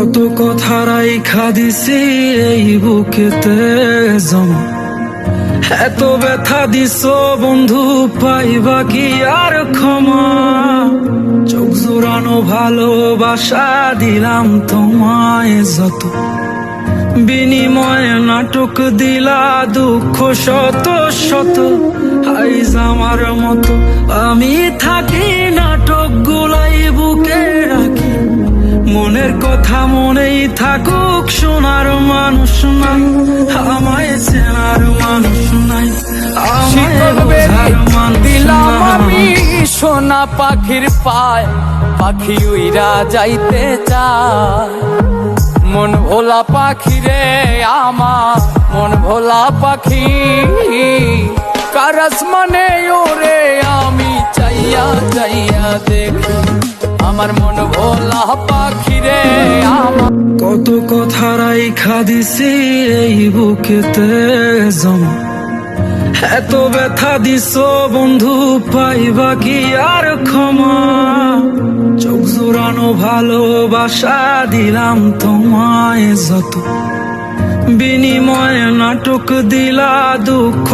কত কথা রাইখা দিছি এই বুকেতে জমা, এত ব্যথা দিছ বন্ধু পাইবা কি আর ক্ষমা। চোখ জোড়ানো ভালোবাসা দিলাম তোমায় যত, বিনিময়ে নাটক দিলা দুঃখ শত শত। আইজ আমার মতো আমি থাকি নাটক গুলাই বুকে রাখি, মনের কথা মনেই থাকুক, শোনার মানুষ নাই, আমায় চেনার মানুষ নাই, আমায় বোঝার মানুষ দিলাম আমি নাই। সোনা পাখির পায়, পাখি উইরা যাইতে চায়। মন ভোলা পাখি রে আমার, মন ভোলা পাখি, কারাস মানে ওরে আমি চাইয়া চাইয়া দেখি। আমার মন ভোলা পাখি রে আমার। কত কথা রাইখা দিছি এই বুকেতে জমা, এত ব্যথা দিছ বন্ধু পাইবা কি আর ক্ষমা। চোখ জোড়ানো ভালোবাসা দিলাম তোমায় যত, বিনিময়ে নাটক দিলা দুঃখ